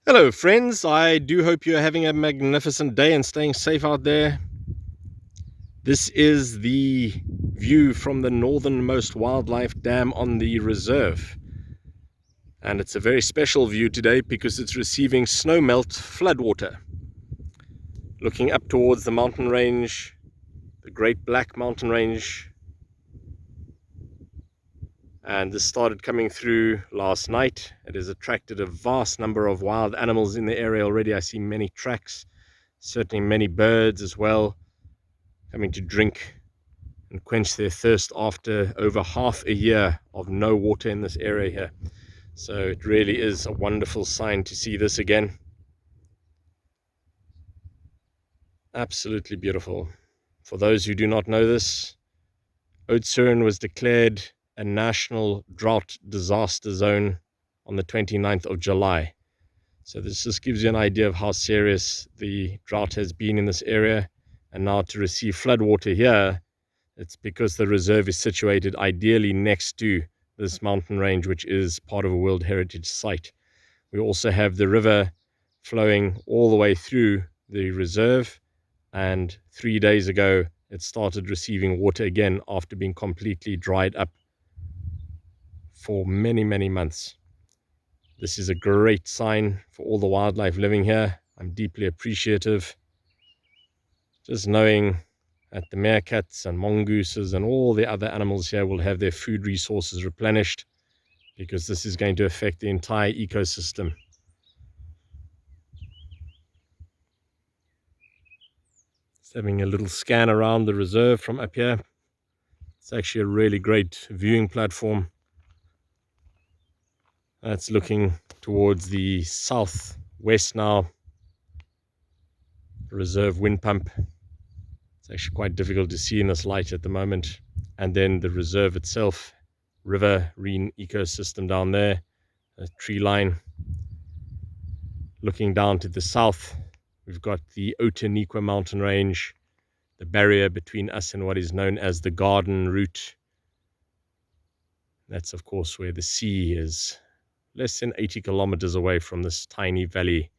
Hello, friends. I do hope you're having a magnificent day and staying safe out there. This is the view from the northernmost wildlife dam on the reserve. And it's a very special view today because it's receiving snowmelt floodwater. Looking up towards the mountain range, the Great Black Mountain Range. And this started coming through last night. It has attracted a vast number of wild animals in the area already. I see many tracks, certainly many birds as well, coming to drink and quench their thirst after over half a year of no water in this area here. So it really is a wonderful sign to see this again. Absolutely beautiful. For those who do not know this, Oudtshoorn was declared a national drought disaster zone on the 29th of July. So this just gives you an idea of how serious the drought has been in this area. And now to receive floodwater here, it's because the reserve is situated ideally next to this mountain range, which is part of a World Heritage Site. We also have the river flowing all the way through the reserve, and 3 days ago it started receiving water again after being completely dried up for many months. This is a great sign for all the wildlife living here. I'm deeply appreciative. Just knowing that the meerkats and mongooses and all the other animals here will have their food resources replenished, because this is going to affect the entire ecosystem. Just having a little scan around the reserve from up here. It's actually a really great viewing platform. That's looking towards the southwest now. Reserve wind pump. It's actually quite difficult to see in this light at the moment. And then the reserve itself, riverine ecosystem down there, a tree line. Looking down to the south, we've got the Outeniqua mountain range, the barrier between us and what is known as the Garden Route. That's, of course, where the sea is less than 80 kilometers away from this tiny valley,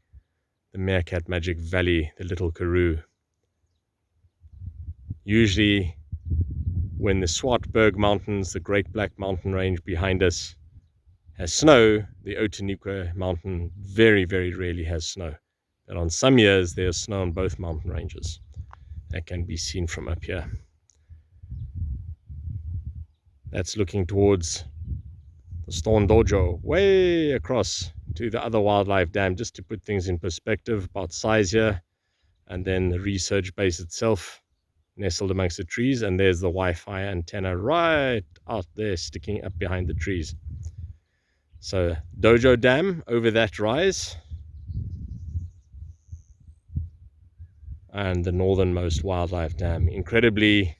the Meerkat Magic Valley, the Little Karoo. Usually, when the Swartberg Mountains, the Great Black Mountain Range behind us, has snow, the Outeniqua mountain very rarely has snow. But on some years, there's snow on both mountain ranges. That can be seen from up here. That's looking towards the Stone Dojo, way across to the other wildlife dam, just to put things in perspective about size here. And then the research base itself, nestled amongst the trees, and there's the Wi-Fi antenna right out there sticking up behind the trees. So Dojo Dam over that rise, and the northernmost wildlife dam. Incredibly,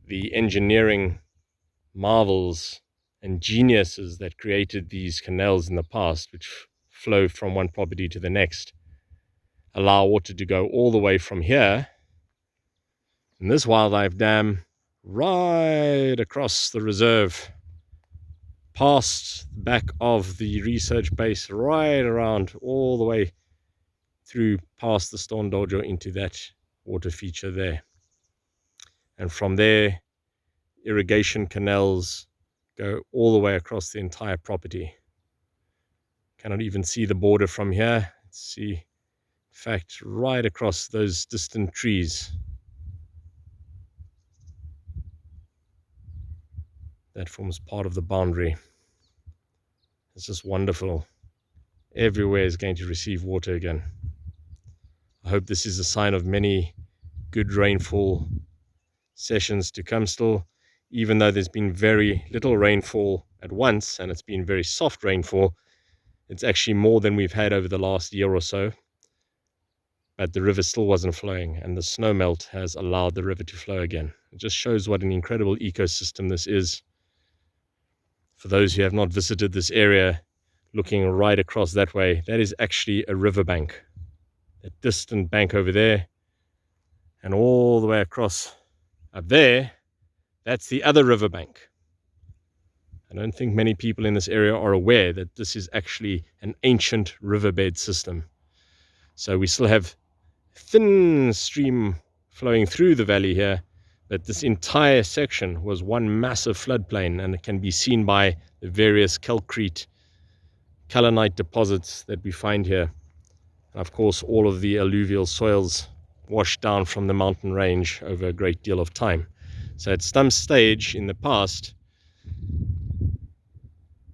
the engineering marvels and geniuses that created these canals in the past, which flow from one property to the next, allow water to go all the way from here in this wildlife dam right across the reserve, past the back of the research base, right around all the way through past the Stone Dojo into that water feature there. And from there, irrigation canals go all the way across the entire property. Cannot even see the border from here. See, in fact, right across those distant trees. That forms part of the boundary. It's just wonderful. Everywhere is going to receive water again. I hope this is a sign of many good rainfall sessions to come still, even though there's been very little rainfall at once, and it's been very soft rainfall. It's actually more than we've had over the last year or so, but the river still wasn't flowing, and the snow melt has allowed the river to flow again. It just shows what an incredible ecosystem this is. For those who have not visited this area, looking right across that way, that is actually a riverbank. That distant bank over there, and all the way across up there, that's the other riverbank. I don't think many people in this area are aware that this is actually an ancient riverbed system. So we still have thin stream flowing through the valley here, but this entire section was one massive floodplain, and it can be seen by the various calcrete, kaolinite deposits that we find here. And of course, all of the alluvial soils washed down from the mountain range over a great deal of time. So at some stage in the past,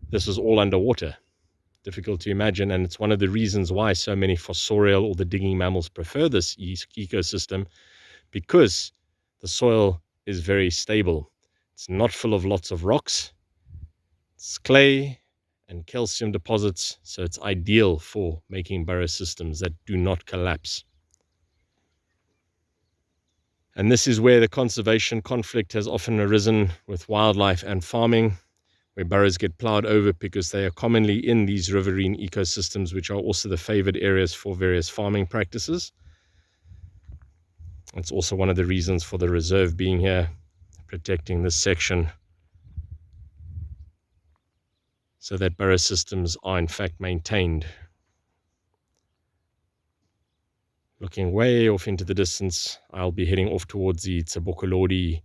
this was all underwater. Difficult to imagine, and it's one of the reasons why so many fossorial or the digging mammals prefer this ecosystem, because the soil is very stable. It's not full of lots of rocks. It's clay and calcium deposits, so it's ideal for making burrow systems that do not collapse. And this is where the conservation conflict has often arisen with wildlife and farming, where burrows get plowed over because they are commonly in these riverine ecosystems, which are also the favored areas for various farming practices. It's also one of the reasons for the reserve being here, protecting this section, so that burrow systems are in fact maintained. Looking way off into the distance, I'll be heading off towards the Tsabokolodi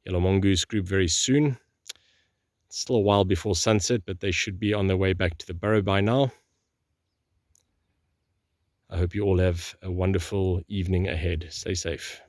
yellow mongoose group very soon. It's still a while before sunset, but they should be on their way back to the burrow by now. I hope you all have a wonderful evening ahead. Stay safe.